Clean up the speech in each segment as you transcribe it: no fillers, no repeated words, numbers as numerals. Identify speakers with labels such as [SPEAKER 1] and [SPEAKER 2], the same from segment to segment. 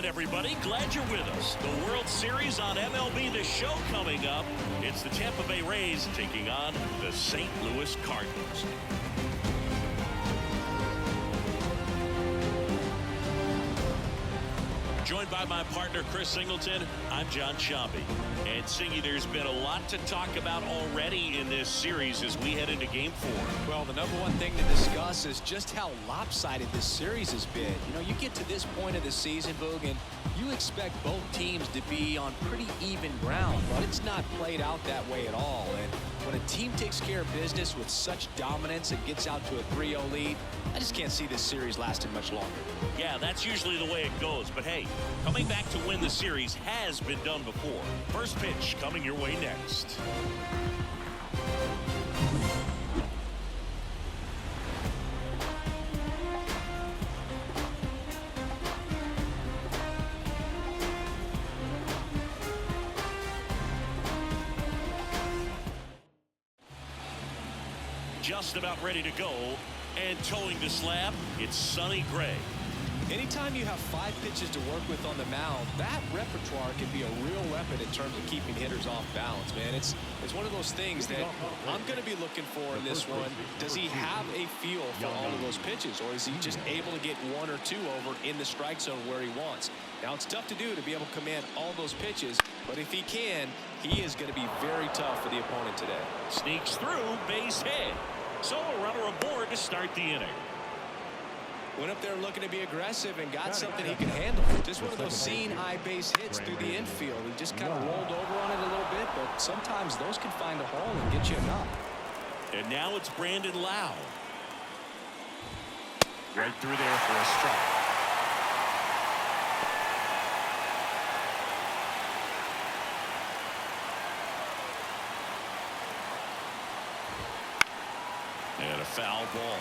[SPEAKER 1] everybody. Glad you're with us. The World Series on MLB The Show coming up. It's the Tampa Bay Rays taking on the St. Louis Cardinals. Joined by my partner, Chris Singleton, I'm John Sciambi. And Singy, there's been a lot to talk about already in this series as we head into Game 4.
[SPEAKER 2] Well, the number one thing to discuss is just how lopsided this series has been. You know, you get to this point of the season, Boog, and you expect both teams to be on pretty even ground, but it's not played out that way at all. And when a team takes care of business with such dominance and gets out to a 3-0 lead, I just can't see this series lasting much longer.
[SPEAKER 1] Yeah, that's usually the way it goes. But hey, coming back to win the series has been done before. First pitch coming your way next. Just about ready to go, and towing the slab, it's Sonny Gray.
[SPEAKER 2] Anytime you have 5 pitches to work with on the mound, that repertoire can be a real weapon in terms of keeping hitters off balance, man. It's one of those things that I'm going to be looking for in this one. Does he have a feel for all of those pitches, or is he just able to get 1 or 2 over in the strike zone where he wants? Now, it's tough to do to be able to command all those pitches, but if he can, he is going to be very tough for the opponent today.
[SPEAKER 1] Sneaks through, base hit. So a runner aboard to start the inning.
[SPEAKER 2] Went up there looking to be aggressive and got something he can handle. Just one of those seeing eye base hits through the infield. He just kind of rolled over on it a little bit, but sometimes those can find a hole and get you a knock.
[SPEAKER 1] And now it's Brandon Lowe. Right through there for a strike. And a foul ball.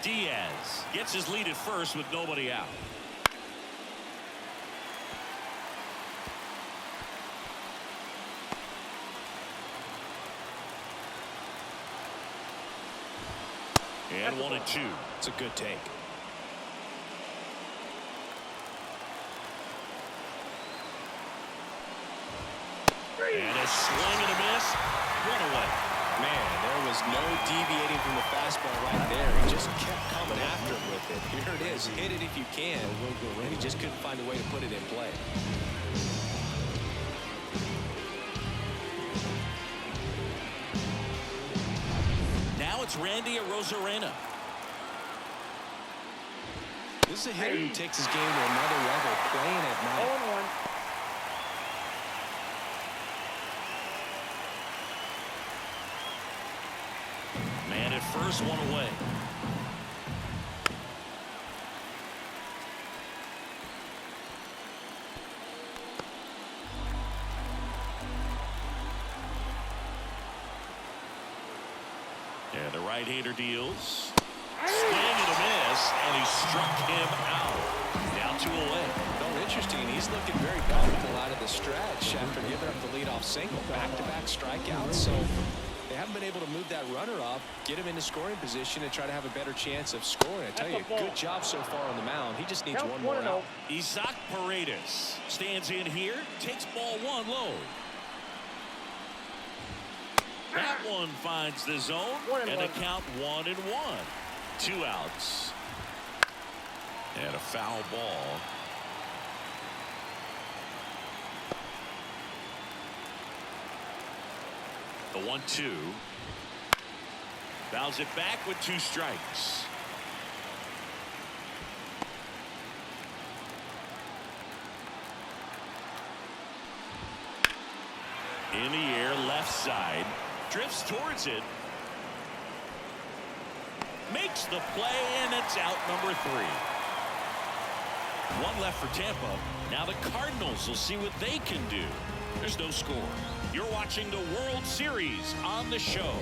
[SPEAKER 1] Diaz gets his lead at first with nobody out. And 1-2.
[SPEAKER 2] It's a good take.
[SPEAKER 1] And a swing and a miss. Run away.
[SPEAKER 2] Man, there was no deviating from the fastball right there. He just kept coming after it with it. Here it is. Hit it if you can. And he just couldn't find a way to put it in play.
[SPEAKER 1] Now it's Randy Arozarena.
[SPEAKER 2] This is a hitter who takes his game to another level, playing at night.
[SPEAKER 3] 0-1.
[SPEAKER 1] Man at first, 1 away. And the right-hander deals. Swing and a miss, and he struck him out. Now 2 away.
[SPEAKER 2] Oh, interesting. He's looking very comfortable out of the stretch after giving up the leadoff single. Back-to-back strikeouts. So they haven't been able to move that runner up, get him into scoring position, and try to have a better chance of scoring. I tell you, good job so far on the mound. He just needs one more out.
[SPEAKER 1] Isaac Paredes stands in here, takes ball 1 low. That one finds the zone, and a count 1-1. 2 outs. And a foul ball. The 1-2. Fouls it back with 2 strikes. In the air, left side. Drifts towards it. Makes the play, and it's out number 3. 1 left for Tampa. Now the Cardinals will see what they can do. There's no score. You're watching the World Series on the show.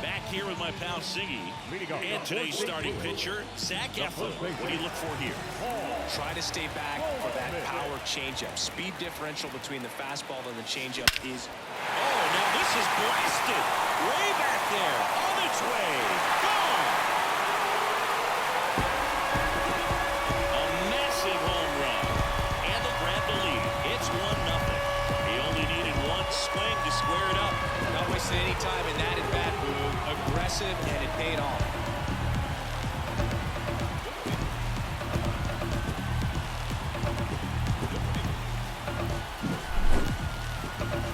[SPEAKER 1] Back here with my pal Siggy. And today's starting pitcher, Zach Eflin. What do you look for here?
[SPEAKER 2] Try to stay back for that power changeup. Speed differential between the fastball and the changeup is...
[SPEAKER 1] Oh, now this is blasted. Way back there. On its way. Gone. A massive home run. And they'll grab the lead. It's 1-0. He only needed one swing to square it up.
[SPEAKER 2] Not wasting any time in that at-bat, Boo. Aggressive, and it paid off.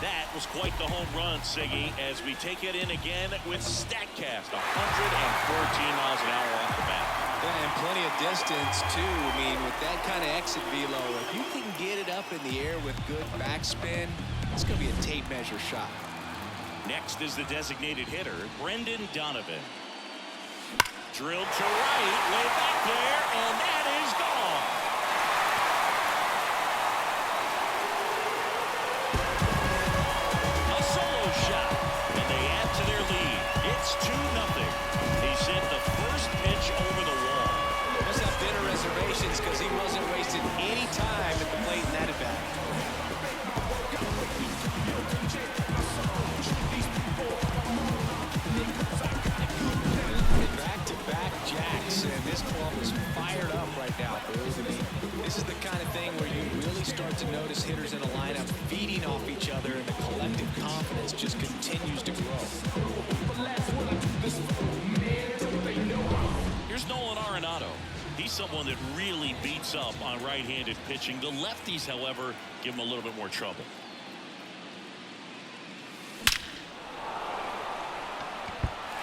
[SPEAKER 1] That was quite the home run, Siggy, as we take it in again with StatCast. 114 miles an hour off the bat.
[SPEAKER 2] Yeah, and plenty of distance, too. I mean, with that kind of exit velo, if you can get it up in the air with good backspin, it's going to be a tape measure shot.
[SPEAKER 1] Next is the designated hitter, Brendan Donovan. Drilled to right, way back there, and that is gone. A solo shot, and they add to their lead. It's 2-0. He sent the first pitch over the wall.
[SPEAKER 2] Must have bitter reservations because he wasn't wasting any time at the plate in that at-bat. Back-to-back jacks, and this club is fired up right now, Bruce. I mean, this is the kind of thing where you really start to notice hitters in a lineup feeding off each other, and the collective confidence just continues to grow.
[SPEAKER 1] Here's Nolan Arenado. He's someone that really beats up on right-handed pitching. The lefties, however, give him a little bit more trouble.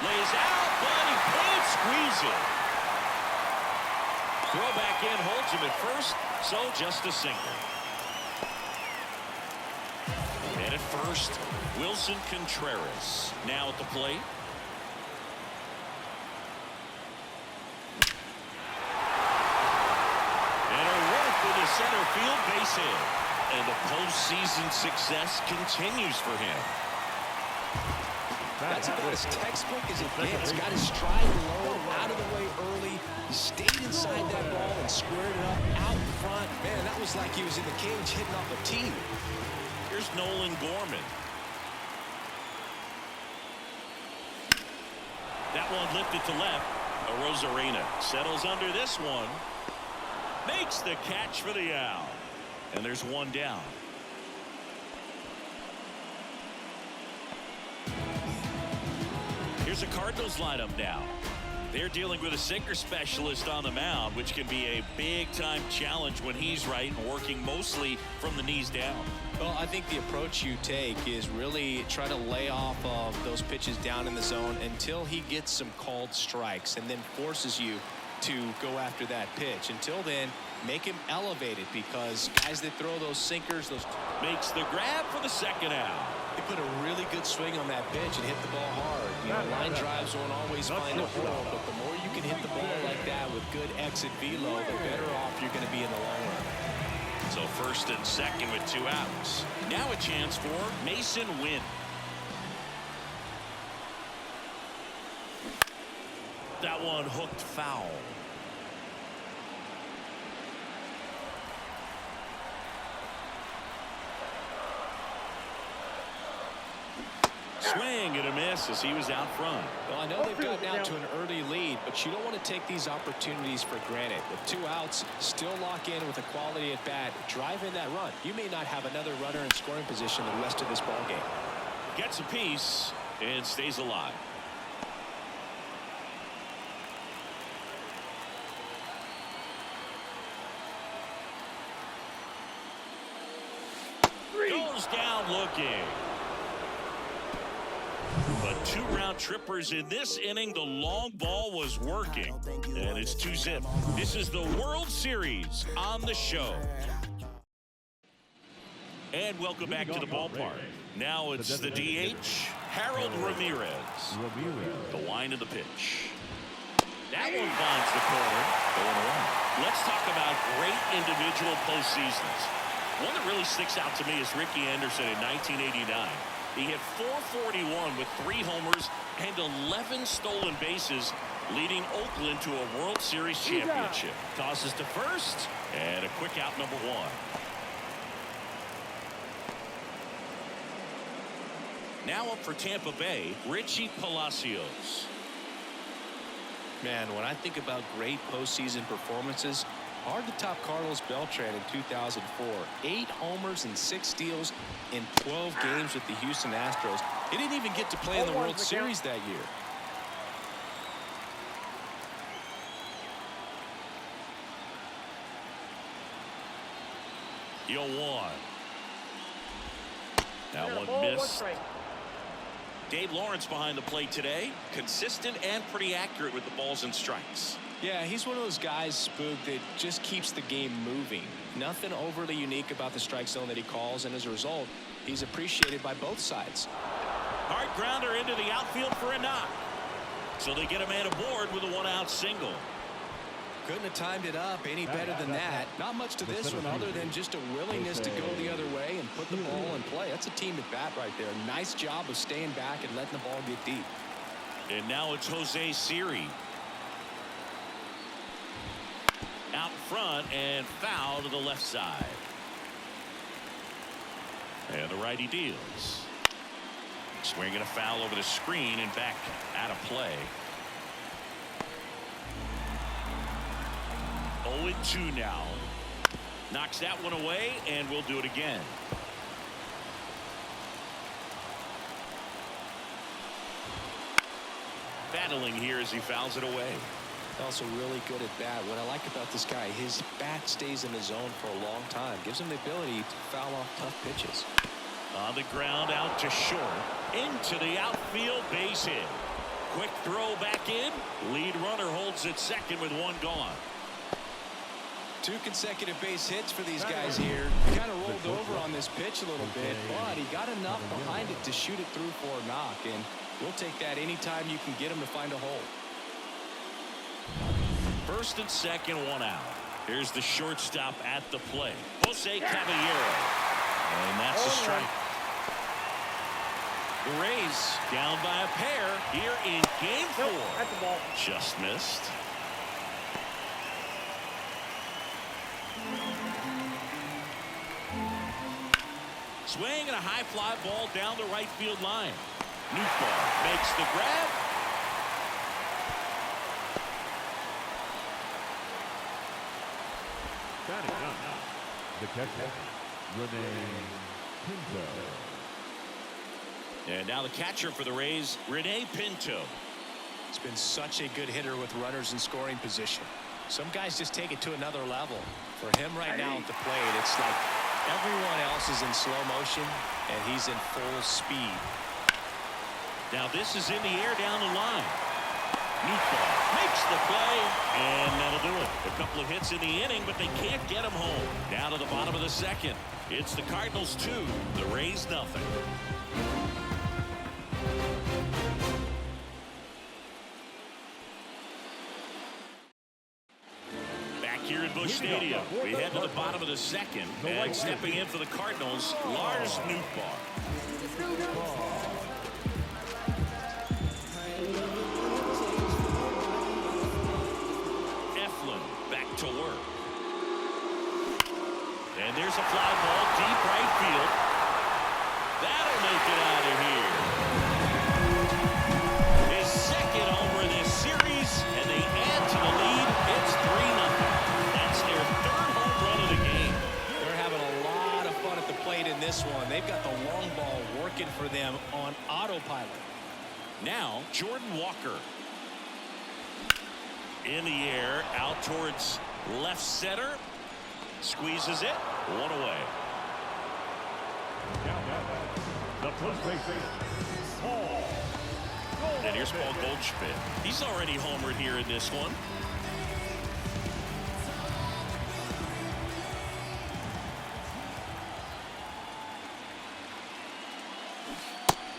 [SPEAKER 1] Lays out, but he can't squeeze it. Throw back in, holds him at first, so just a single. And at first, Wilson Contreras now at the plate. And a work with a center field base hit. And the postseason success continues for him.
[SPEAKER 2] That's about as textbook as it gets. Got his stride low, out of the way early. He stayed inside that ball and squared it up out front. Man, that was like he was in the cage hitting off a tee.
[SPEAKER 1] Here's Nolan Gorman. That one lifted to left. Rosarena settles under this one. Makes the catch for the out. And there's one down. Here's the Cardinals lineup now. They're dealing with a sinker specialist on the mound, which can be a big-time challenge when he's right and working mostly from the knees down.
[SPEAKER 2] Well, I think the approach you take is really try to lay off of those pitches down in the zone until he gets some called strikes and then forces you to go after that pitch. Until then, make him elevated, because guys that throw those sinkers, those
[SPEAKER 1] makes the grab for the second out.
[SPEAKER 2] They put a really good swing on that pitch and hit the ball hard. You know, line drives won't always find a hole, but the more you can hit the ball like that with good exit velo, the better off you're going to be in the long run.
[SPEAKER 1] So first and second with 2 outs. Now a chance for Mason Wynn. That one hooked foul. Swing and a miss as he was out front.
[SPEAKER 2] Well, I know they've gotten out to an early lead, but you don't want to take these opportunities for granted. With 2 outs, still lock in with a quality at bat, drive in that run. You may not have another runner in scoring position the rest of this ball game.
[SPEAKER 1] Gets a piece and stays alive. Goes down looking. But 2 round trippers in this inning. The long ball was working, and it's 2-zip. This is the World Series on the show. And welcome back to the ballpark. Now it's the DH, Harold Ramirez. The line of the pitch. That one finds the corner. Going away. Let's talk about great individual postseasons. One that really sticks out to me is Ricky Anderson in 1989. He hit .441 with 3 homers and 11 stolen bases, leading Oakland to a World Series championship. Tosses to first, and a quick out, number 1. Now up for Tampa Bay, Richie Palacios.
[SPEAKER 2] Man, when I think about great postseason performances, hard to top Carlos Beltran in 2004. 8 homers and 6 steals in 12 games with the Houston Astros. He didn't even get to play in the World Series that year.
[SPEAKER 1] Yo, one. That one missed. Dave Lawrence behind the plate today. Consistent and pretty accurate with the balls and strikes.
[SPEAKER 2] Yeah, he's one of those guys, Spook, that just keeps the game moving. Nothing overly unique about the strike zone that he calls, and as a result, he's appreciated by both sides.
[SPEAKER 1] Hard grounder into the outfield for a knock. So they get a man aboard with a 1-out single.
[SPEAKER 2] Couldn't have timed it up any better than that. Not much to this one other than just a willingness to go the other way and put the ball in play. That's a team at bat right there. Nice job of staying back and letting the ball get deep.
[SPEAKER 1] And now it's Jose Siri. Out front and foul to the left side. And the righty deals. Swinging a foul over the screen and back out of play. 0-2 now. Knocks that one away, and we'll do it again. Battling here as he fouls it away.
[SPEAKER 2] Also really good at bat. What I like about this guy, his bat stays in the zone for a long time. Gives him the ability to foul off tough pitches.
[SPEAKER 1] On the ground, out to short. Into the outfield, base hit. Quick throw back in. Lead runner holds at second with one gone.
[SPEAKER 2] 2 consecutive base hits for these guys here. Kind of rolled over on this pitch a little bit, but he got enough behind it to shoot it through for a knock, and we'll take that anytime you can get him to find a hole.
[SPEAKER 1] First and second, 1 out. Here's the shortstop at the plate, Jose Caballero, and that's a strike. The Rays down by a pair here in Game 4. Just missed. Swing and a high fly ball down the right field line. Newbar makes the grab.
[SPEAKER 3] The catcher, Rene Pinto.
[SPEAKER 1] And now the catcher for the Rays, Rene Pinto.
[SPEAKER 2] He's been such a good hitter with runners in scoring position. Some guys just take it to another level. For him right now at the plate, it's like everyone else is in slow motion, and he's in full speed.
[SPEAKER 1] Now this is in the air down the line. Newbar makes the play, and that'll do it. A couple of hits in the inning, but they can't get him home. Down to the bottom of the second. It's the Cardinals 2, the Rays nothing. Back here in Busch Stadium, we head to the bottom of the second, and stepping in for the Cardinals, Lars Nootbaar. To work. And there's a fly ball deep right field. That'll make it out of here. His second homer in this series, and they add to the lead. It's 3-0. That's their third home run of the game.
[SPEAKER 2] They're having a lot of fun at the plate in this one. They've got the long ball working for them on autopilot.
[SPEAKER 1] Now Jordan Walker. In the air, out towards left center. Squeezes it. One away.
[SPEAKER 3] The first baseman, Paul.
[SPEAKER 1] And here's Paul Goldschmidt. He's already homered here in this one.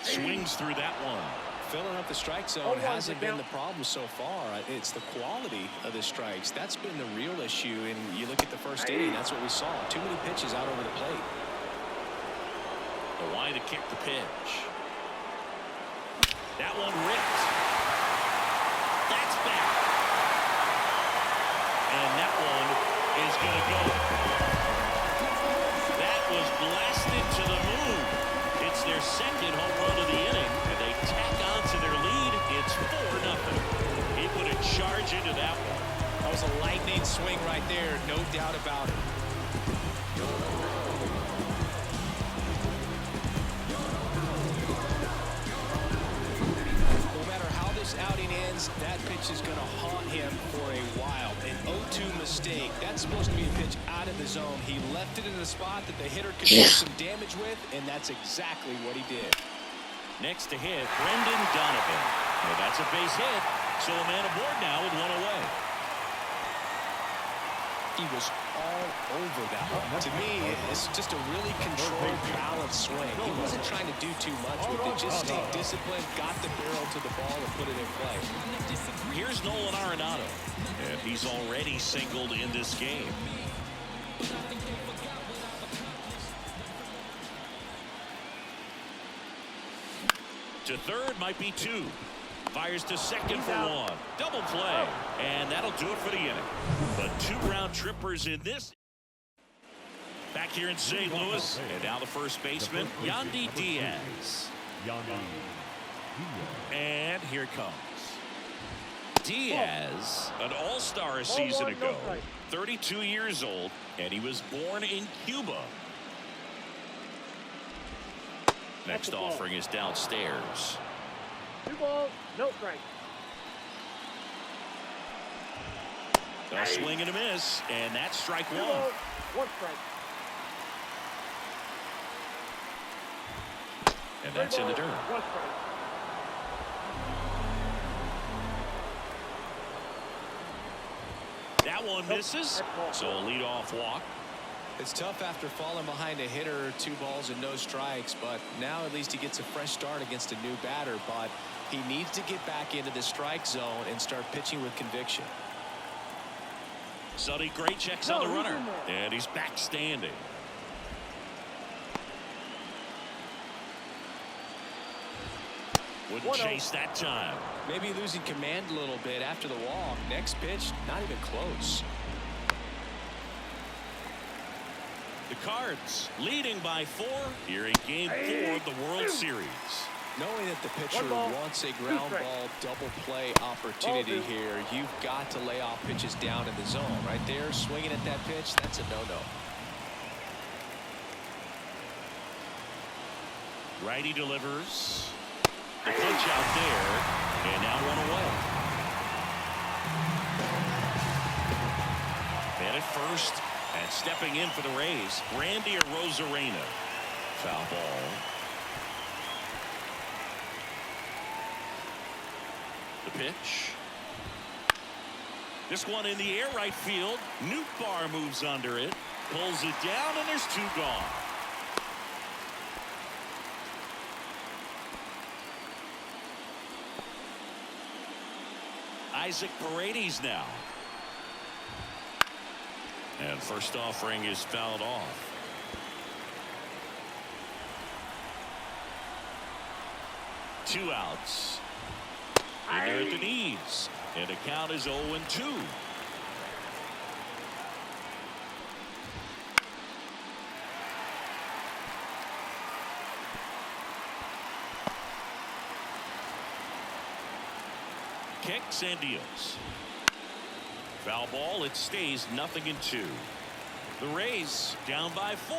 [SPEAKER 1] Swings through that one.
[SPEAKER 2] Filling up the strike zone hasn't been the problem so far. It's the quality of the strikes. That's been the real issue. And you look at the first inning, that's what we saw. Too many pitches out over the plate.
[SPEAKER 1] The line to kick the pitch. That one ripped. That's back. And that one is going to go. That was blasted to the moon. It's their second home run of the
[SPEAKER 2] swing right there, no doubt about it. No matter how this outing ends, that pitch is going to haunt him for a while. An 0-2 mistake. That's supposed to be a pitch out of the zone. He left it in a spot that the hitter could do some damage with, and that's exactly what he did.
[SPEAKER 1] Next to hit, Brendan Donovan. Well, that's a base hit, so a man aboard now with one away.
[SPEAKER 2] He was all over that one. To me, it's just a really controlled, balanced swing. He wasn't trying to do too much with it. Just stayed disciplined, got the barrel to the ball, and put it in play.
[SPEAKER 1] Here's Nolan Arenado, and he's already singled in this game. To third might be two. Fires to second for one. Double play. And that'll do it for the inning. But 2 round trippers in this. Back here in St. Louis. And now the first baseman, Yandy Diaz. And here it comes. Diaz, an all-star a season ago. 32 years old. And he was born in Cuba. Next offering is downstairs.
[SPEAKER 4] 2 balls, no strike.
[SPEAKER 1] A swing and a miss, and that's strike 1.
[SPEAKER 4] 2 balls, 1 strike.
[SPEAKER 1] And that's in the dirt.
[SPEAKER 4] 1 strike.
[SPEAKER 1] That one misses, so a leadoff walk.
[SPEAKER 2] It's tough after falling behind a hitter, 2 balls and no strikes, but now at least he gets a fresh start against a new batter, but he needs to get back into the strike zone and start pitching with conviction.
[SPEAKER 1] Sonny Gray checks on the runner, and he's back standing. Wouldn't chase that time.
[SPEAKER 2] Maybe losing command a little bit after the walk. Next pitch, not even close.
[SPEAKER 1] The Cards leading by 4 here in Game 4 of the World Series.
[SPEAKER 2] Knowing that the pitcher wants a ground ball double play opportunity here, you've got to lay off pitches down in the zone. Right there, swinging at that pitch, that's a no-no.
[SPEAKER 1] Righty delivers. The punch out there, and now 1 away. Man at first. And stepping in for the Rays, Randy Arozarena. Foul ball. The pitch. This one in the air right field. Nootbaar moves under it. Pulls it down, and there's 2 gone. Isaac Paredes now. And first offering is fouled off. Two outs. In there at the knees. And the count is 0-2. Kicks and deals. Foul ball. It stays 0-2. The Rays down by 4.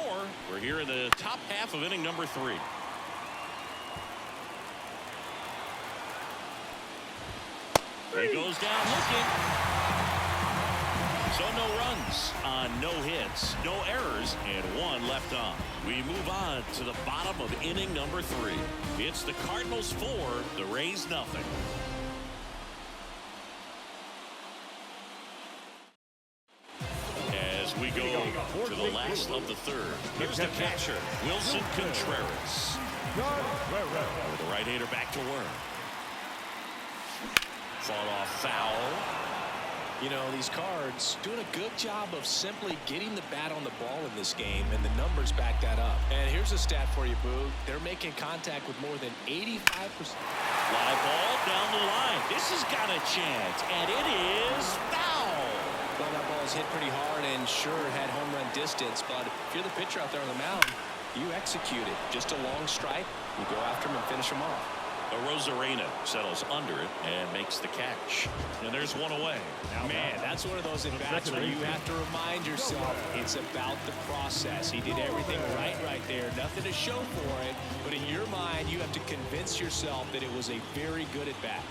[SPEAKER 1] We're here in the top half of inning number 3. He goes down looking. So no runs on no hits, no errors, and 1 left on. We move on to the bottom of inning number 3. It's the Cardinals 4, the Rays 0. We go to the last of the 3rd. Here's the catcher, Wilson Contreras. With the right-hander back to work. Fought off foul.
[SPEAKER 2] You know, these Cards doing a good job of simply getting the bat on the ball in this game, and the numbers back that up. And here's a stat for you, Boo. They're making contact with more than 85%.
[SPEAKER 1] Fly ball down the line. This has got a chance, and it is foul.
[SPEAKER 2] Well, that ball is hit pretty hard and sure had home run distance, but if you're the pitcher out there on the mound, you execute it. Just a long strike, you go after him and finish him off.
[SPEAKER 1] Rosarena settles under it and makes the catch. And there's one away.
[SPEAKER 2] Man, that's one of those at-bats where you have to remind yourself it's about the process. He did everything right there. Nothing to show for it. But in your mind, you have to convince yourself that it was a very good at-bat.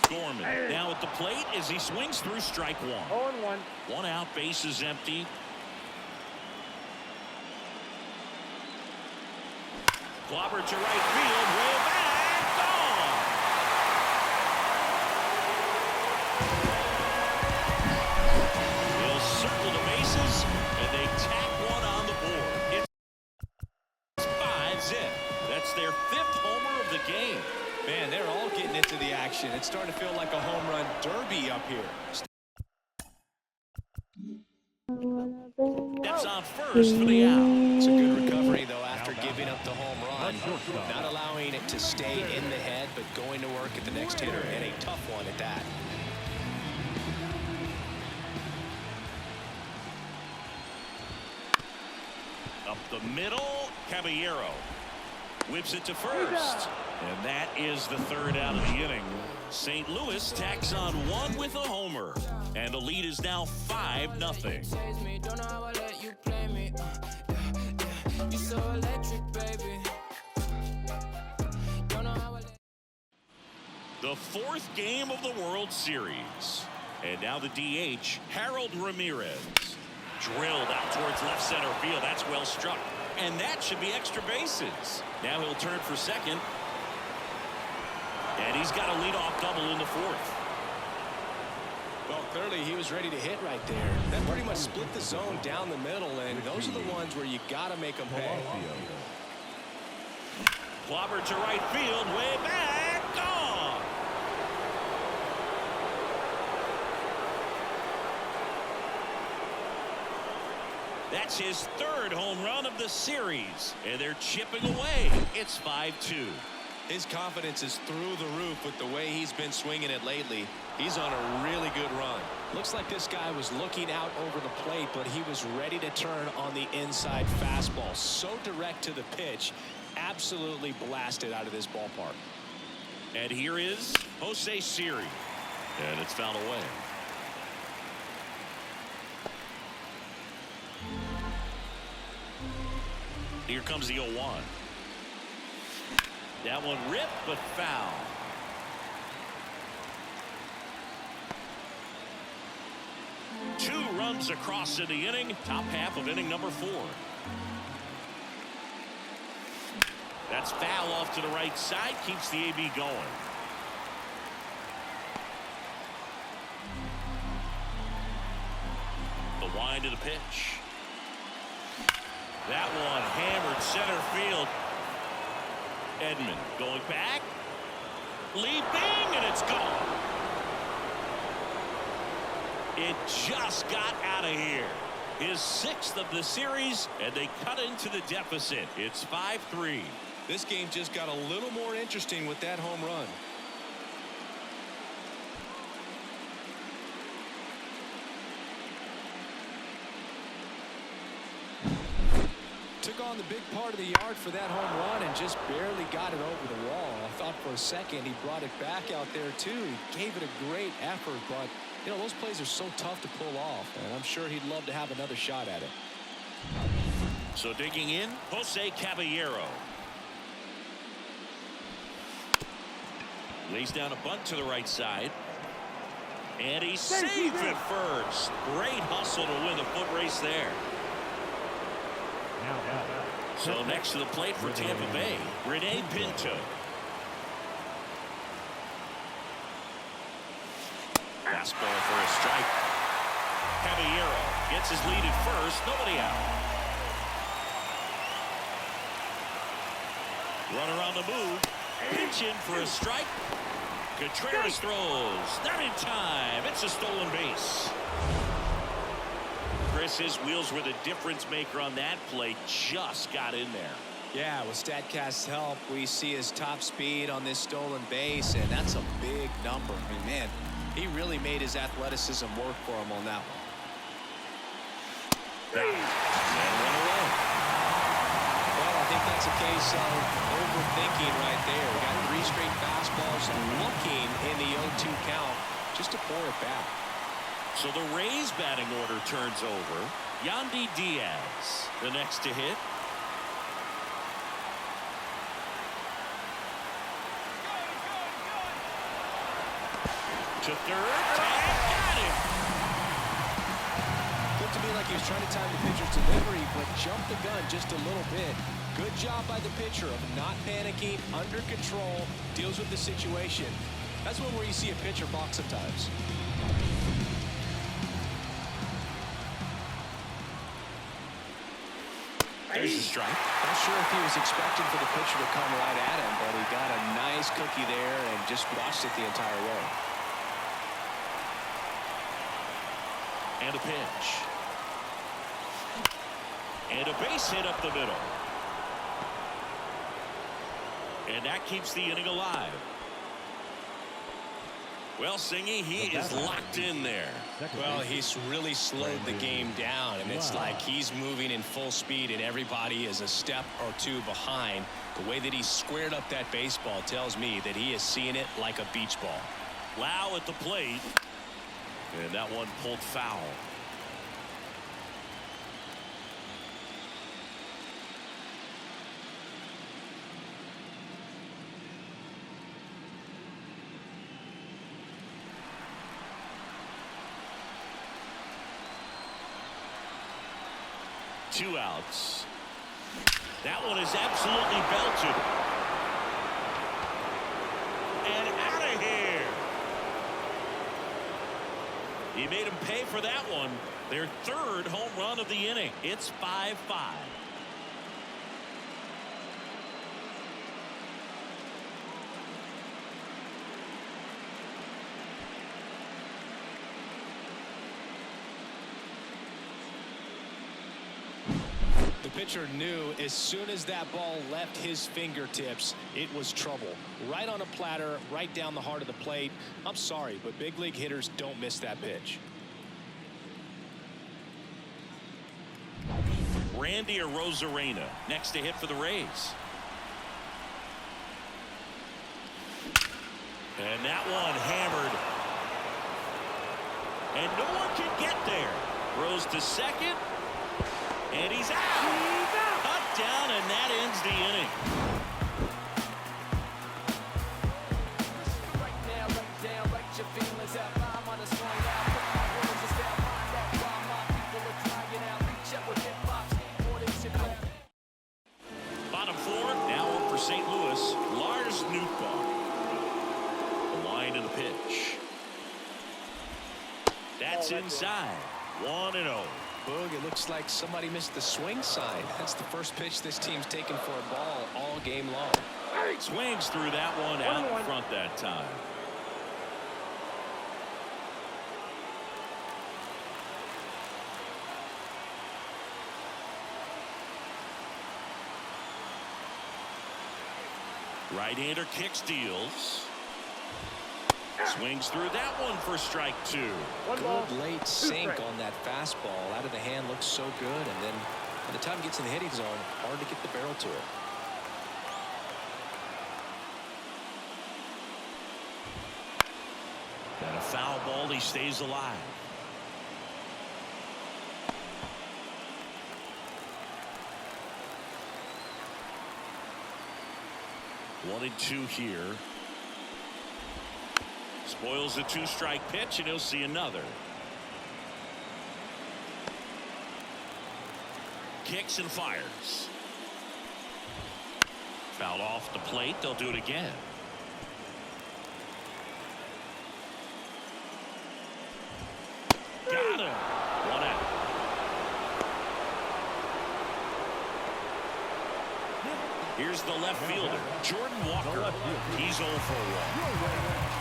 [SPEAKER 1] Gorman now at the plate as he swings through strike one.
[SPEAKER 4] 0-1.
[SPEAKER 1] One out, base is empty. Clobber to right field, way back, gone. He'll circle the bases, and they tack one on the board. It's 5-zip. That's their 5th homer of the game.
[SPEAKER 2] Man, they're all getting into the action. It's starting to feel like a home run derby up here.
[SPEAKER 1] Steps on first for the out.
[SPEAKER 2] It's a good recovery, though, after giving up the home run. Not allowing it to stay in the head, but going to work at the next hitter, and a tough one at that.
[SPEAKER 1] Up the middle, Caballero whips it to first. And that is the 3rd out of the inning. St. Louis tacks on 1 with a homer. And the lead is now 5-0. The 4th game of the World Series. And now the DH, Harold Ramirez. Drilled out towards left center field. That's well struck. And that should be extra bases. Now he'll turn for second. And he's got a leadoff double in the 4th.
[SPEAKER 2] Well, clearly he was ready to hit right there. That pretty much split the zone down the middle, and those are the ones where you got to make them pay.
[SPEAKER 1] Clobber to right field, way back, gone. That's his 3rd home run of the series, and they're chipping away. It's 5-2.
[SPEAKER 2] His confidence is through the roof with the way he's been swinging it lately. He's on a really good run. Looks like this guy was looking out over the plate, but he was ready to turn on the inside fastball. So direct to the pitch. Absolutely blasted out of this ballpark.
[SPEAKER 1] And here is Jose Siri. And it's fouled away. Here comes the 0-1. That one ripped, but foul. Two runs across in the inning. Top half of inning number 4. That's foul off to the right side. Keeps the AB going. The wind of the pitch. That one hammered center field. Edman going back. Leaping, and it's gone. It just got out of here. His 6th of the series, and they cut into the deficit. It's 5-3.
[SPEAKER 2] This game just got a little more interesting with that home run. Took on the big part of the yard for that home run and just barely got it over the wall. I thought for a second he brought it back out there too. He gave it a great effort, but you know, those plays are so tough to pull off, and I'm sure he'd love to have another shot at it.
[SPEAKER 1] So digging in, Jose Caballero. Lays down a bunt to the right side. And he's safe at first. Great hustle to win the foot race there. So next to the plate for Tampa Bay, Rene Pinto. Fastball for a strike. Caballero gets his lead at first. Nobody out. Runner on the move. Pitch in for a strike. Contreras throws. Not in time. It's a stolen base. Chris, his wheels were the difference maker on that play. Just got in there.
[SPEAKER 2] Yeah, with StatCast's help, we see his top speed on this stolen base, and that's a big number. I mean, man, he really made his athleticism work for him on that one.
[SPEAKER 1] And one away.
[SPEAKER 2] Well, I think that's a case of overthinking straight fastballs looking in the 0-2 count just to pour it back.
[SPEAKER 1] So the Rays batting order turns over. Yandy Diaz, the next to hit. To third, got him.
[SPEAKER 2] Looked to me like he was trying to time the pitcher's delivery, but jumped the gun just a little bit. Good job by the pitcher of not panicking, under control, deals with the situation. That's one where you see a pitcher balk sometimes.
[SPEAKER 1] There's a strike.
[SPEAKER 2] Not sure if he was expecting for the pitcher to come right at him, but he got a nice cookie there and just watched it the entire way.
[SPEAKER 1] And a pitch. And a base hit up the middle. And that keeps the inning alive. Well, Singy, he is locked in there.
[SPEAKER 2] Well, he's really slowed the game down, and it's like he's moving in full speed, and everybody is a step or two behind. The way that he squared up that baseball tells me that he is seeing it like a beach ball.
[SPEAKER 1] Lau at the plate. And that one pulled foul. Two outs. That one is absolutely belted. And out of here. He made him pay for that one. Their third home run of the inning. It's 5-5.
[SPEAKER 2] The pitcher knew as soon as that ball left his fingertips, it was trouble. Right on a platter, right down the heart of the plate. I'm sorry, but big league hitters don't miss that pitch.
[SPEAKER 1] Randy Arozarena next to hit for the Rays. And that one hammered. And no one can get there. Throws to second. And he's out. Cut down, and that ends the inning.
[SPEAKER 5] Right now, right down, write your feelings out. I'm on a swing out. Put my words just down. Find out why my people are crying out. Reach up with hip-hop, skateboarding, shit like that.
[SPEAKER 1] Bottom four, now up for St. Louis. Lars Nootbaar. The line and the pitch. That's inside. 1-0.
[SPEAKER 2] Boog, it looks like somebody missed the swing sign. That's the first pitch this team's taken for a ball all game long.
[SPEAKER 1] Swings through that one out in front that time. Right-hander kicks, deals. Swings through that one for strike two.
[SPEAKER 2] Good late sink on that fastball. Out of the hand, looks so good, and then by the time it gets in the hitting zone, hard to get the barrel to it.
[SPEAKER 1] And a foul ball, he stays alive. One and two here. Spoils the two-strike pitch, and he'll see another. Kicks and fires. Fouled off the plate. They'll do it again. Got him. One out. Here's the left fielder, Jordan Walker. He's 0 for 1.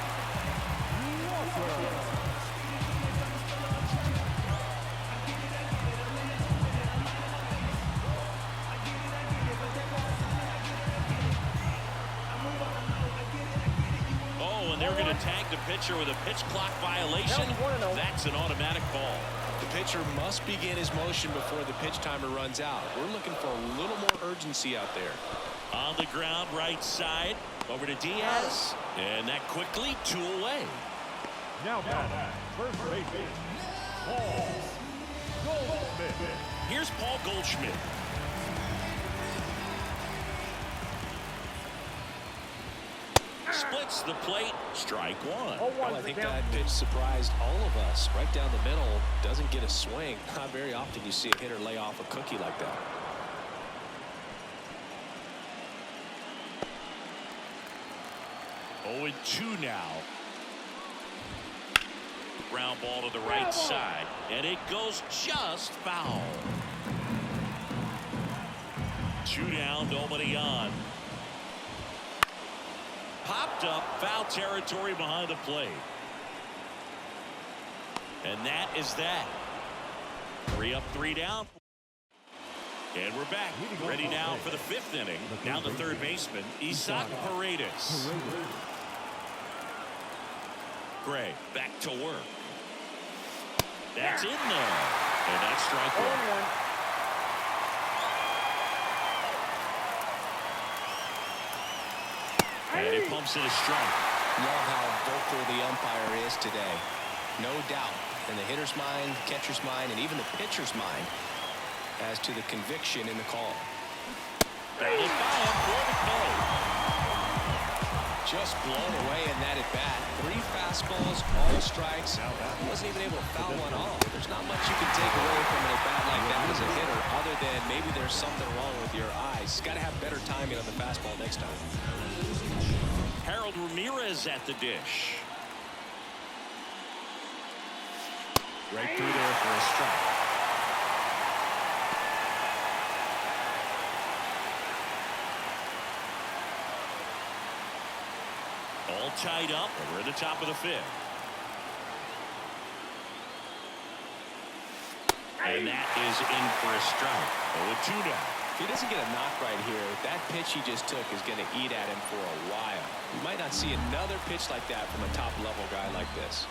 [SPEAKER 1] Oh, and they're going to tag the pitcher with a pitch clock violation. That's an automatic ball.
[SPEAKER 2] The pitcher must begin his motion before the pitch timer runs out. We're looking for a little more urgency out there.
[SPEAKER 1] On the ground, right side. Over to Diaz. And that quickly, 2 away.
[SPEAKER 3] Now back, first baseman, Paul Goldschmidt.
[SPEAKER 1] Here's Paul Goldschmidt. Splits the plate. Strike one.
[SPEAKER 2] Well, I think that pitch surprised all of us. Right down the middle, doesn't get a swing. Not very often you see a hitter lay off a cookie like that.
[SPEAKER 1] Oh, 2 now. Ground ball to the right side, and it goes just foul. 2 down, nobody on. Popped up, foul territory behind the plate. And that is that. 3 up, 3 down. And we're back. Ready now for the 5th inning. Now the third baseman, Isaac Paredes. Gray back to work. That's in there. And that's strike one. And he pumps in a strike.
[SPEAKER 2] Love how vocal the umpire is today. No doubt in the hitter's mind, catcher's mind, and even the pitcher's mind as to the conviction in the call.
[SPEAKER 1] Batted by him for the play.
[SPEAKER 2] Just blown away in that at bat. 3 fastballs, all strikes. He wasn't even able to foul one off. There's not much you can take away from an at bat like that as a hitter, other than maybe there's something wrong with your eyes. Got to have better timing on the fastball next time.
[SPEAKER 1] Harold Ramirez at the dish. Right through there for a strike. All tied up, and we're at the top of the 5th. And that is in for a strike. 0-2 now.
[SPEAKER 2] If he doesn't get a knock right here, that pitch he just took is going to eat at him for a while. You might not see another pitch like that from a top-level guy like this.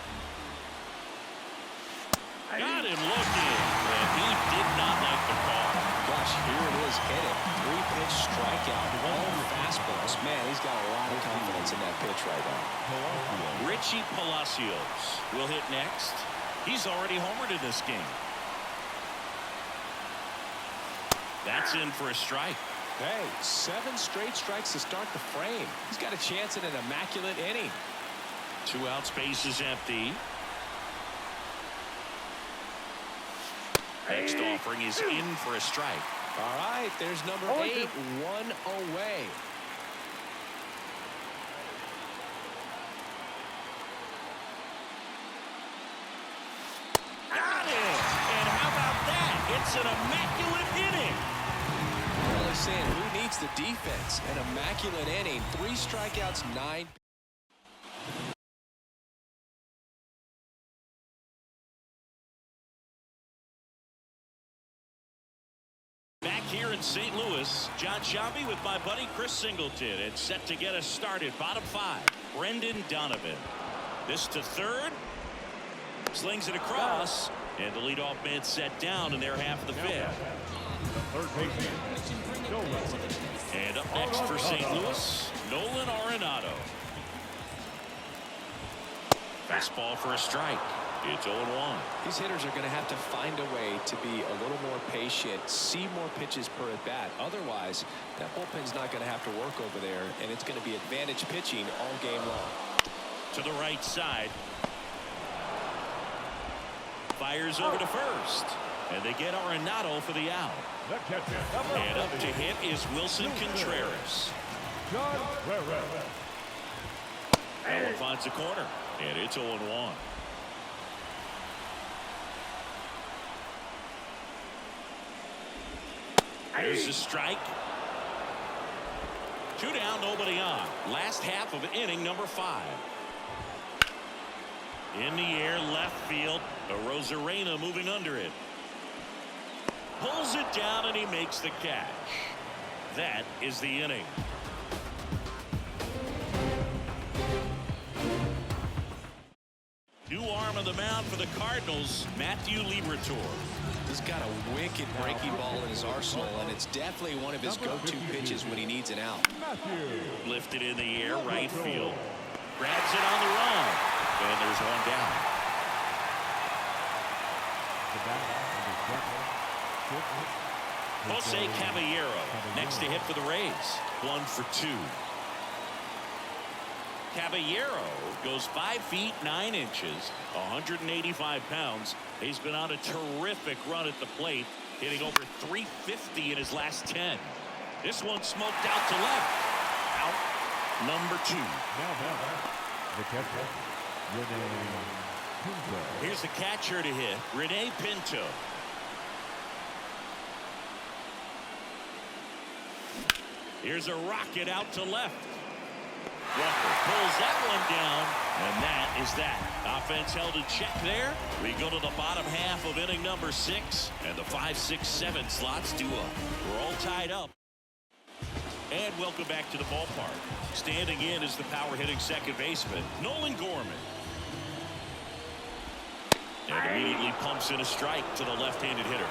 [SPEAKER 1] Got him looking, and he did not like the call.
[SPEAKER 2] Gosh, here it is, hit it. 3-pitch strikeout, all fastballs. Man, he's got a lot of confidence in that pitch right now.
[SPEAKER 1] Richie Palacios will hit next. He's already homered in this game. That's in for a strike.
[SPEAKER 2] Hey, 7 straight strikes to start the frame. He's got a chance at an immaculate inning.
[SPEAKER 1] 2 out, space is empty. Next offering is in for a strike.
[SPEAKER 2] All right, there's number 8, 1 away.
[SPEAKER 1] Got it! And how about that? It's an immaculate inning.
[SPEAKER 2] Really saying, who needs the defense? An immaculate inning. 3 strikeouts, 9.
[SPEAKER 1] Back here in St. Louis, John Shambi with my buddy Chris Singleton. It's set to get us started. Bottom 5, Brendan Donovan. This to third. Slings it across. And the leadoff man set down in their half of the 5th.
[SPEAKER 3] Third baseman, Nolan.
[SPEAKER 1] And up next for St. Louis, Nolan Arenado. Fastball for a strike. It's 0-1.
[SPEAKER 2] These hitters are going to have to find a way to be a little more patient, see more pitches per at bat. Otherwise, that bullpen's not going to have to work over there, and it's going to be advantage pitching all game long.
[SPEAKER 1] To the right side. Fires over to first. And they get Arenado for the out.
[SPEAKER 3] The catcher,
[SPEAKER 1] And up to hit is Wilson Contreras.
[SPEAKER 3] John Rivera.
[SPEAKER 1] Allen finds the corner. And it's 0-1. There's a strike. 2 down, nobody on. Last half of inning number 5. In the air, left field. Rosarena moving under it. Pulls it down and he makes the catch. That is the inning. New arm on the mound for the Cardinals, Matthew Liberatore.
[SPEAKER 2] He's got a wicked breaking ball in his arsenal, and it's definitely one of his go-to pitches when he needs an out.
[SPEAKER 1] Lifted in the air, right field. Grabs it on the run. And there's one down. Jose Caballero next to hit for the Rays. 1 for 2. Caballero goes 5 feet 9 inches, 185 pounds. He's been on a terrific run at the plate, hitting over 350 in his last 10. This one smoked out to left. Out number 2.
[SPEAKER 3] The catcher, Rene Pinto.
[SPEAKER 1] Here's the catcher to hit, Rene Pinto. Here's a rocket out to left. Walker pulls that one down, and that is that. Offense held in check there. We go to the bottom half of inning number 6, and the 5, 6, 7 slots do up. We're all tied up. And welcome back to the ballpark. Standing in is the power-hitting second baseman, Nolan Gorman. And immediately pumps in a strike to the left-handed hitter.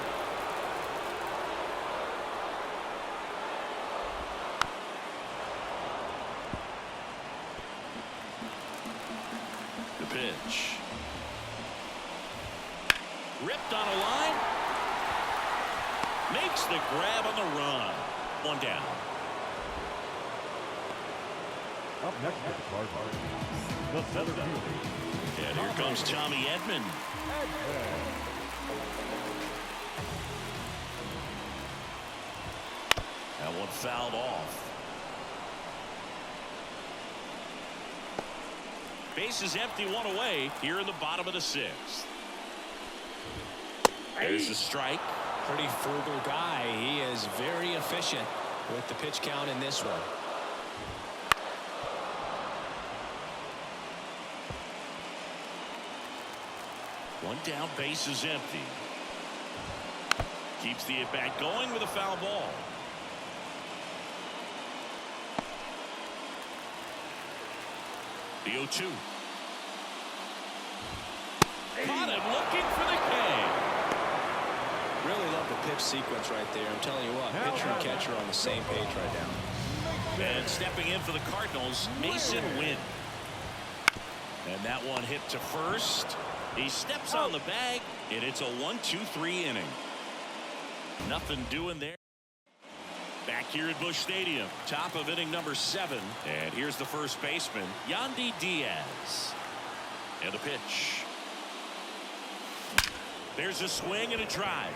[SPEAKER 1] The pitch. Ripped on a line. Makes the grab on the run. 1 down.
[SPEAKER 3] Up next at the Cardinals, the center fielder.
[SPEAKER 1] And here comes Tommy Edman. That one fouled off. Base is empty, 1 away here in the bottom of the 6th. There's a strike.
[SPEAKER 2] Pretty frugal guy. He is very efficient with the pitch count in this one.
[SPEAKER 1] One down, base is empty. Keeps the at-bat going with a foul ball. The 0-2. Caught him looking for the K.
[SPEAKER 2] Really love the pitch sequence right there. I'm telling you what, pitcher and catcher are on the same page right now.
[SPEAKER 1] And stepping in for the Cardinals, Mason Wynn. And that one hit to first. He steps on the bag, and it's a 1-2-3 inning. Nothing doing there. Back here at Busch Stadium, top of inning number 7. And here's the first baseman, Yandy Diaz. And the pitch. There's a swing and a drive.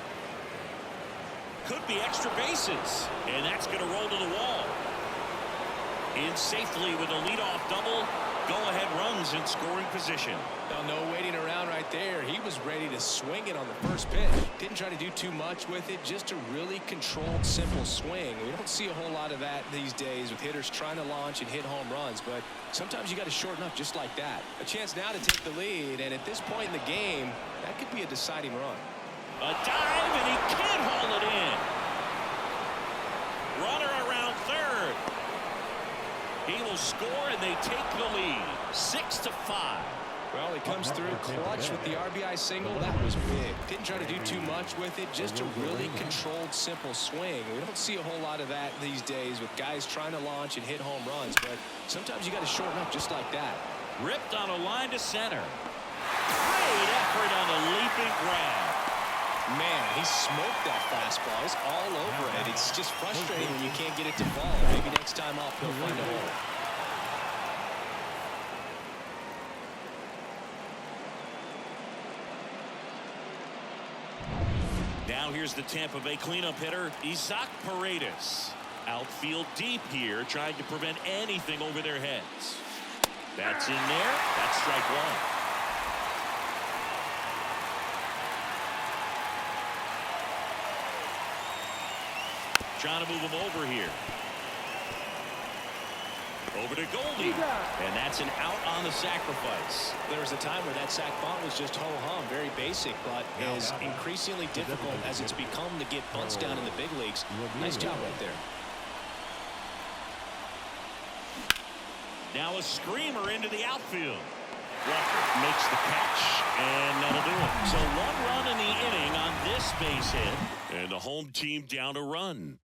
[SPEAKER 1] Could be extra bases. And that's going to roll to the wall. In safely with a leadoff double. Go-ahead runs in scoring position.
[SPEAKER 2] No waiting around right there. He was ready to swing it on the first pitch. Didn't try to do too much with it. Just a really controlled, simple swing. We don't see a whole lot of that these days with hitters trying to launch and hit home runs. But sometimes you got to shorten up just like that. A chance now to take the lead. And at this point in the game, that could be a deciding run.
[SPEAKER 1] A dive, and he can't haul it in. Runner around third. He will score, and they take the lead. 6-5.
[SPEAKER 2] Well, he comes through clutch with the RBI single. That was big. Didn't try to do too much with it. Just a really controlled, simple swing. We don't see a whole lot of that these days with guys trying to launch and hit home runs. But sometimes you got to shorten up just like that.
[SPEAKER 1] Ripped on a line to center. Great effort on the leaping grab.
[SPEAKER 2] Man, he smoked that fastball. It's all over it. It's just frustrating when you can't get it to fall. Maybe next time off he'll find a hole.
[SPEAKER 1] Now here's the Tampa Bay cleanup hitter, Isaac Paredes. Outfield deep here, trying to prevent anything over their heads. That's in there. That's strike 1. Trying to move him over here. Over to Goldie. And that's an out on the sacrifice.
[SPEAKER 2] There was a time where that sac bunt was just ho-hum, very basic, but is increasingly difficult as it's become to get bunts down in the big leagues. Nice job right there.
[SPEAKER 1] Now a screamer into the outfield. Walker makes the catch, and that'll do it. So 1 run in the inning on this base hit, and the home team down a run.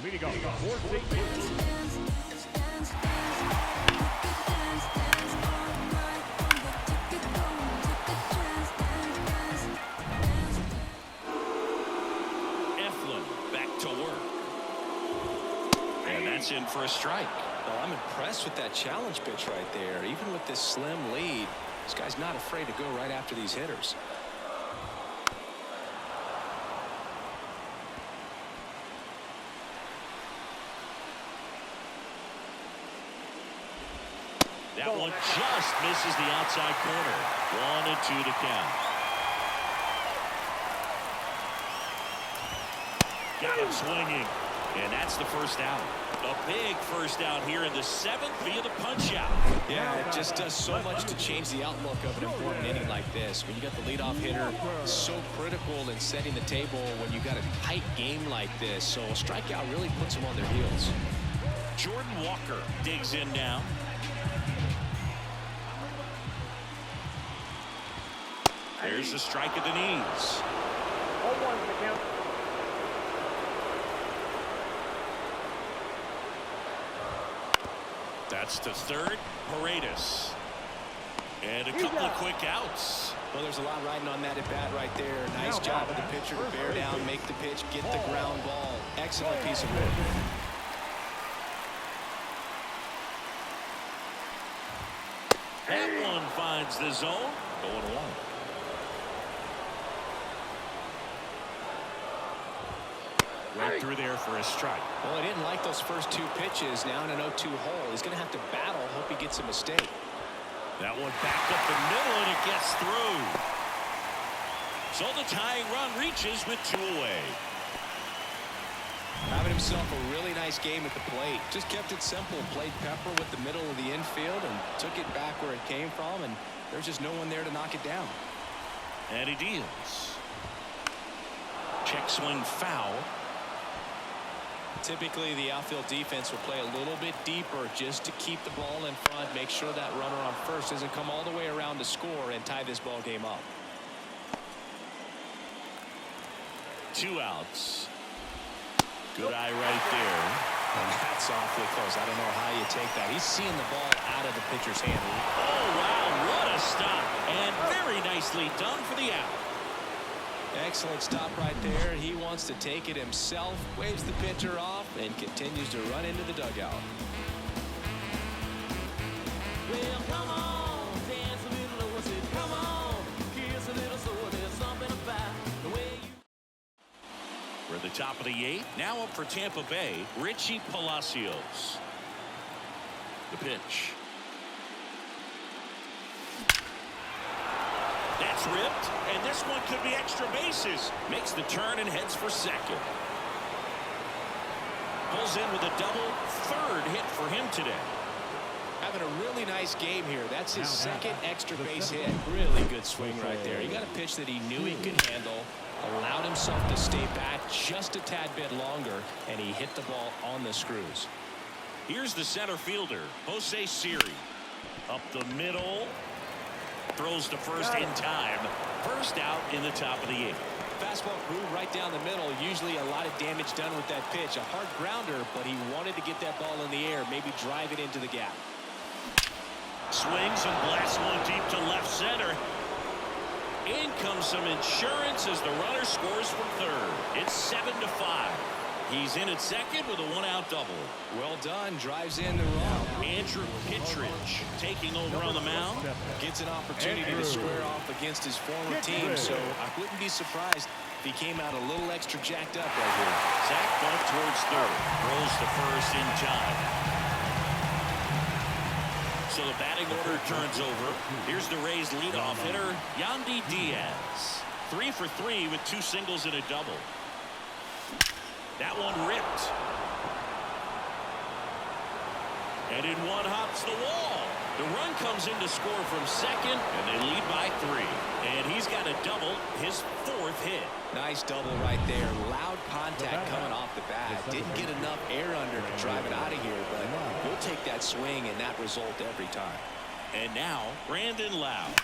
[SPEAKER 3] Leading off for St. Louis.
[SPEAKER 1] Back to work. And that's in for a strike.
[SPEAKER 2] Well, I'm impressed with that challenge pitch right there. Even with this slim lead, this guy's not afraid to go right after these hitters.
[SPEAKER 1] That one just misses the outside corner. 1-2 to count. Got him swinging, and that's the first out. A big first out here in the 7th via the punch out.
[SPEAKER 2] Yeah, it just does so much to change the outlook of an important inning like this. When you got the leadoff hitter, so critical in setting the table when you got a tight game like this. So a strikeout really puts them on their heels.
[SPEAKER 1] Jordan Walker digs in now. There's a strike at the knees.
[SPEAKER 4] 0-1 the count.
[SPEAKER 1] That's to third. Paredes. And a couple of quick outs.
[SPEAKER 2] Well, there's a lot riding on that at bat right there. Nice job of the pitcher to bear down, make the pitch, get the ground ball. Excellent piece of work.
[SPEAKER 1] That one finds the zone. 0-1. Right through there for a strike.
[SPEAKER 2] Well, he didn't like those first 2 pitches. Now in an 0-2 hole, he's going to have to battle. Hope he gets a mistake.
[SPEAKER 1] That one back up the middle, and it gets through. So the tying run reaches with 2 away.
[SPEAKER 2] Having himself a really nice game at the plate. Just kept it simple. Played pepper with the middle of the infield and took it back where it came from. And there's just no one there to knock it down.
[SPEAKER 1] And he deals. Check swing foul.
[SPEAKER 2] Typically, the outfield defense will play a little bit deeper just to keep the ball in front, make sure that runner on first doesn't come all the way around to score and tie this ball game up.
[SPEAKER 1] 2 outs. Good eye right there.
[SPEAKER 2] And that's awfully close. I don't know how you take that. He's seeing the ball out of the pitcher's hand.
[SPEAKER 1] Oh, wow, what a stop. And very nicely done for the out.
[SPEAKER 2] Excellent stop right there. He wants to take it himself, waves the pitcher off, and continues to run into the dugout.
[SPEAKER 5] Well, come on, dance a little, what's it? Come on, kiss a little, so there's something about the way you.
[SPEAKER 1] We're at the top of the 8th. Now up for Tampa Bay, Richie Palacios. The pitch. That's ripped, and this one could be extra bases. Makes the turn and heads for second. Pulls in with a double, 3rd hit for him today.
[SPEAKER 2] Having a really nice game here. That's his 2nd extra base hit. Really good swing right there. He got a pitch that he knew he could handle, allowed himself to stay back just a tad bit longer, and he hit the ball on the screws.
[SPEAKER 1] Here's the center fielder, Jose Siri. Up the middle. Throws to first in time. First out in the top of the 8th.
[SPEAKER 2] Fastball groove right down the middle. Usually a lot of damage done with that pitch. A hard grounder, but he wanted to get that ball in the air, maybe drive it into the gap.
[SPEAKER 1] Swings and blasts one deep to left center. In comes some insurance as the runner scores from 3rd. It's 7-5. He's in at second with a 1-out double.
[SPEAKER 2] Well done. Drives in the run.
[SPEAKER 1] Andrew Kittredge taking over on the mound.
[SPEAKER 2] Gets an opportunity to square off against his former team, so I wouldn't be surprised if he came out a little extra jacked up right here.
[SPEAKER 1] Zach bunt towards 3rd. Throws to first in time. So the batting order turns over. Here's the Rays leadoff hitter, Yandy Diaz. 3 for 3 with 2 singles and a double. That one ripped. And in one hops the wall. The run comes in to score from second, and they lead by 3. And he's got a double, his 4th hit.
[SPEAKER 2] Nice double right there. Loud contact coming off the bat. Didn't get enough air under to drive it out of here, but we'll take that swing and that result every time.
[SPEAKER 1] And now, Brandon Lowe.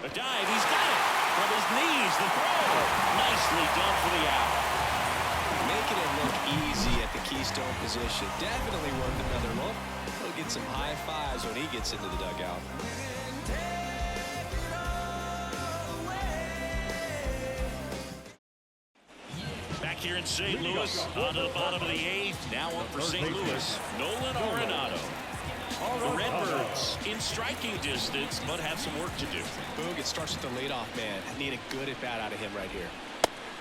[SPEAKER 1] A dive, he's got it. From his knees, the throw. Nicely done for the out.
[SPEAKER 2] Making it look easy at the keystone position. Definitely worth another look. He'll get some high fives when he gets into the dugout.
[SPEAKER 1] Back here in St. Louis, on to the bottom of the 8th. Now up for St. Louis, Nolan Arenado. The Redbirds in striking distance, but have some work to do.
[SPEAKER 2] Boog, it starts with the leadoff man. Need a good at-bat out of him right here.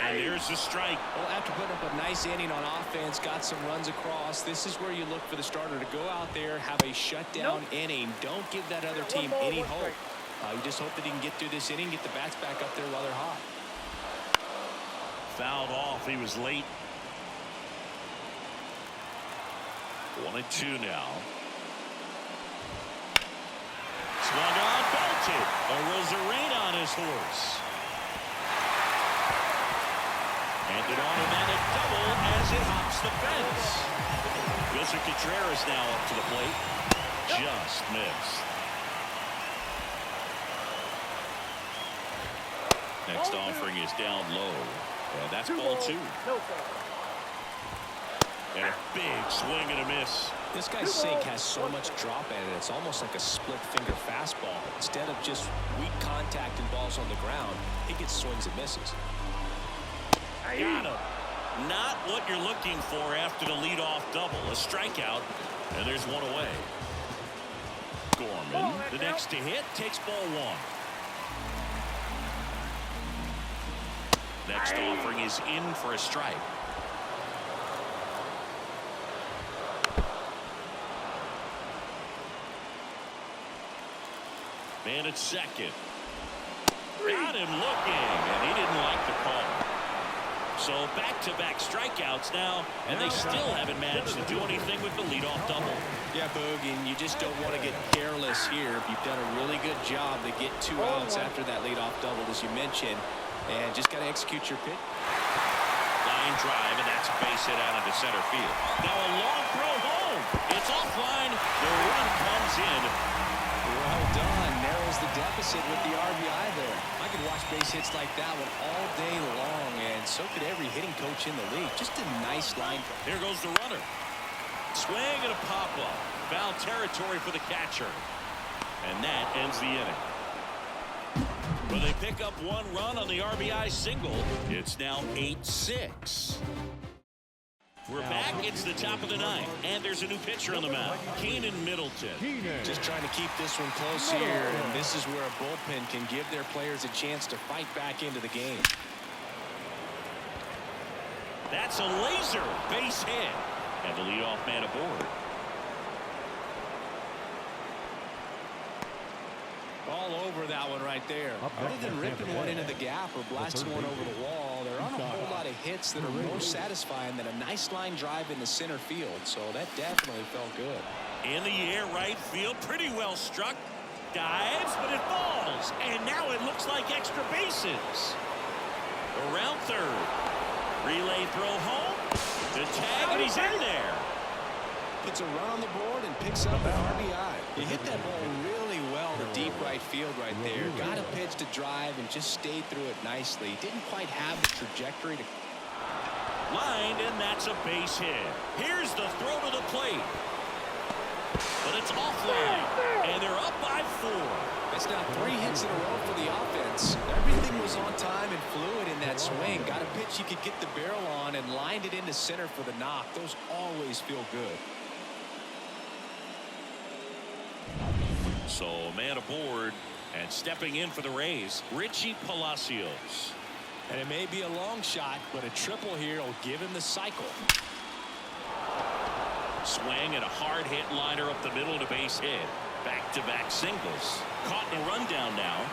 [SPEAKER 1] And there's the strike.
[SPEAKER 2] Well, after putting up a nice inning on offense, got some runs across, this is where you look for the starter to go out there, have a shutdown inning. Don't give that other team any hope. You just hope that he can get through this inning, get the bats back up there while they're hot.
[SPEAKER 1] Fouled off. He was late. 1-2 now. Swung on, belted. Arozarena on his horse. And an automatic double as it hops the fence. Wilson Contreras now up to the plate. Just missed. Next offering is down low. And that's ball 2. And a big swing and a miss.
[SPEAKER 2] This guy's sink has so much drop in it. It's almost like a split finger fastball. Instead of just weak contact and balls on the ground, he gets swings and misses.
[SPEAKER 1] Got him. Not what you're looking for after the leadoff double. A strikeout, and there's one away. Gorman, the next to hit, takes ball 1. Next offering is in for a strike. Man at second. Got him looking, and he didn't like the call. So back-to-back strikeouts now, and they still haven't managed to do anything with the leadoff double.
[SPEAKER 2] Yeah, Boog, and you just don't want to get careless here. You've done a really good job to get 2 outs after that leadoff double, as you mentioned, and just got to execute your pitch.
[SPEAKER 1] Line drive, and that's a base hit out into center field. Now a long throw home. It's offline. The run comes in.
[SPEAKER 2] Well done. Narrows the deficit with the RBI there. I could watch base hits like that one all day long, and so could every hitting coach in the league. Just a nice line.
[SPEAKER 1] Here goes the runner. Swing and a pop-up. Foul territory for the catcher. And that ends the inning. Well, they pick up 1 run on the RBI single. It's now 8-6. We're back. It's the top of the 9th, and there's a new pitcher on the mound, Keenan Middleton.
[SPEAKER 2] Just trying to keep this one close here, and this is where a bullpen can give their players a chance to fight back into the game.
[SPEAKER 1] That's a laser base hit, and the leadoff man aboard.
[SPEAKER 2] All over that one right there. Other than ripping one into the gap or blasting one over the wall, there aren't a whole lot of hits that are more satisfying than a nice line drive in the center field. So that definitely felt good.
[SPEAKER 1] In the air, right field, pretty well struck. Dives, but it falls. And now it looks like extra bases. Around third. Relay throw home. The tag, and he's in there.
[SPEAKER 2] Puts a run on the board and picks up an RBI. He hit that ball really well to deep right field right there. Got a pitch to drive and just stayed through it nicely. Didn't quite have the trajectory to...
[SPEAKER 1] Lined, and that's a base hit. Here's the throw to the plate. But it's offline, and they're up by 4.
[SPEAKER 2] That's now 3 hits in a row for the offense. Everything was on time and fluid in that swing. Got a pitch he could get the barrel on and lined it into center for the knock. Those always feel good.
[SPEAKER 1] So man aboard, and stepping in for the Rays, Richie Palacios.
[SPEAKER 2] And it may be a long shot, but a triple here will give him the cycle.
[SPEAKER 1] Swing and a hard hit liner up the middle to base hit. Back-to-back singles. Caught in a rundown now.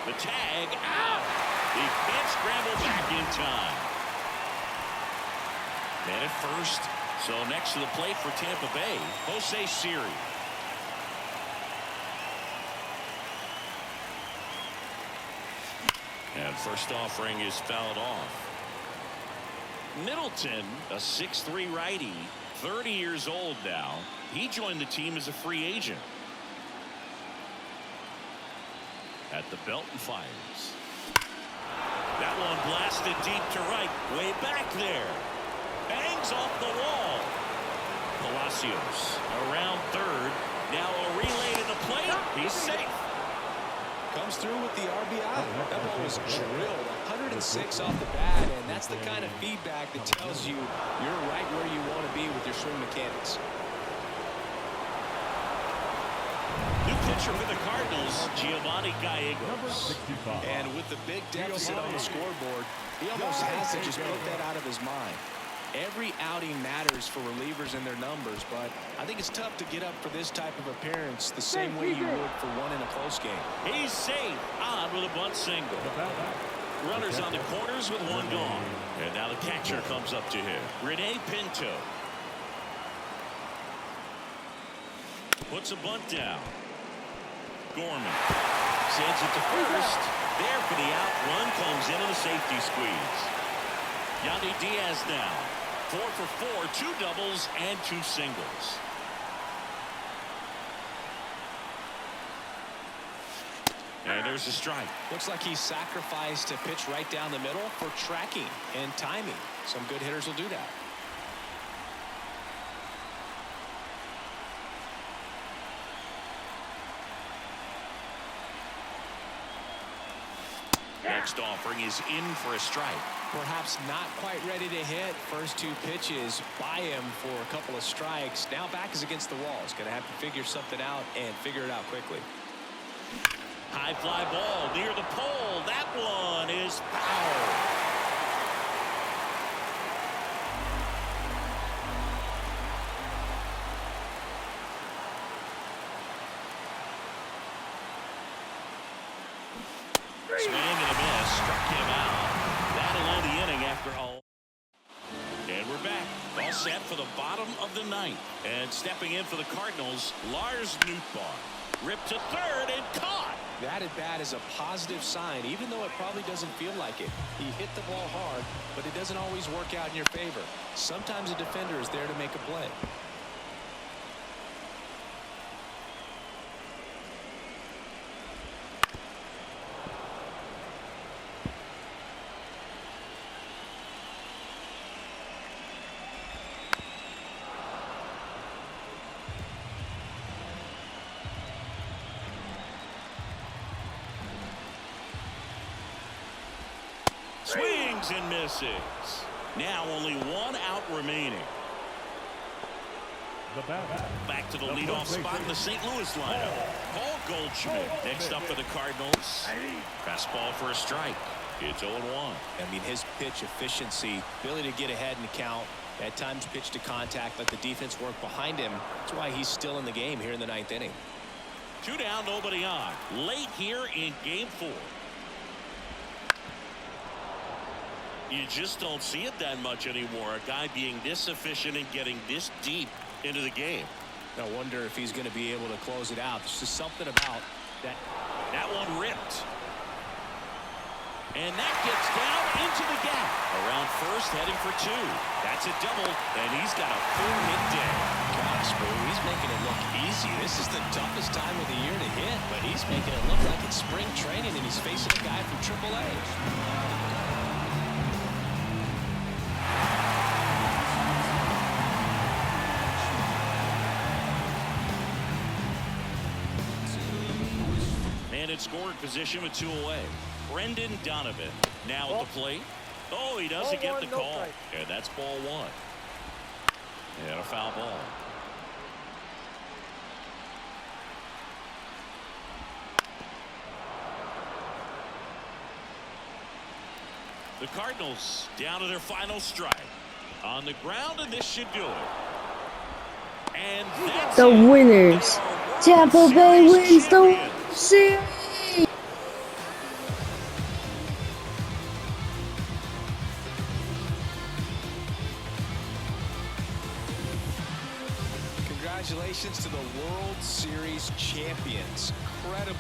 [SPEAKER 1] The tag out. He can't scramble back in time. Man at first. So next to the plate for Tampa Bay, Jose Siri. And first offering is fouled off. Middleton, a 6'3" righty, 30 years old now. He joined the team as a free agent. At the belt and fires. That one blasted deep to right, way back there. Bangs off the wall. Palacios around third. Now a relay to the plate. He's safe.
[SPEAKER 2] Comes through with the RBI. That ball was drilled 106 off the bat, and that's the kind of feedback that tells you you're right where you want to be with your swing mechanics.
[SPEAKER 1] New pitcher for the Cardinals, Giovanni Gallegos.
[SPEAKER 2] And with the big deficit on the scoreboard, he almost has to just put that out of his mind. Every outing matters for relievers and their numbers, but I think it's tough to get up for this type of appearance the same way you would for one in a close game.
[SPEAKER 1] He's safe on with a bunt single. Runners on the corners with one gone. And now the catcher comes up to him. Rene Pinto. Puts a bunt down. Gorman sends it to first. There for the out. Run comes into the safety squeeze. Yandy Diaz now. 4 for 4, 2 doubles and 2 singles. And there's a strike.
[SPEAKER 2] Looks like he sacrificed a pitch right down the middle for tracking and timing. Some good hitters will do that.
[SPEAKER 1] Next offering is in for a strike.
[SPEAKER 2] Perhaps not quite ready to hit. First 2 pitches by him for a couple of strikes. Now back is against the wall. He's going to have to figure something out and figure it out quickly.
[SPEAKER 1] High fly ball near the pole. That one is foul. Swing and a miss. Struck him out. That'll end the inning after all. And we're back. All set for the bottom of the ninth. And stepping in for the Cardinals, Lars Nootbaar. Ripped to third and caught.
[SPEAKER 2] That at bat is a positive sign, even though it probably doesn't feel like it. He hit the ball hard, but it doesn't always work out in your favor. Sometimes a defender is there to make a play.
[SPEAKER 1] Swings and misses. Now only 1 out remaining. Back to the leadoff spot in the St. Louis lineup. Paul Goldschmidt next up for the Cardinals. Fastball for a strike. It's 0-1.
[SPEAKER 2] I mean, his pitch efficiency, ability to get ahead in the count, at times pitch to contact, let the defense work behind him. That's why he's still in the game here in the 9th inning.
[SPEAKER 1] 2 down, nobody on. Late here in Game 4. You just don't see it that much anymore. A guy being this efficient and getting this deep into the game.
[SPEAKER 2] I wonder if he's going to be able to close it out. There's just something about that.
[SPEAKER 1] That one ripped. And that gets down into the gap. Around first, heading for 2. That's a double, and he's got a full hit day.
[SPEAKER 2] Gosh, bro, he's making it look easy. This is the toughest time of the year to hit, but he's making it look like it's spring training, and he's facing a guy from AAA.
[SPEAKER 1] Scoring position with 2 away. Brendan Donovan now at the plate. Oh, he doesn't get the call. And that's ball 1. And a foul ball. The Cardinals down to their final strike. On the ground, and this should do it. And that's
[SPEAKER 6] the winners. Tampa Bay wins the series.
[SPEAKER 2] congratulations to the World Series champions. Incredible.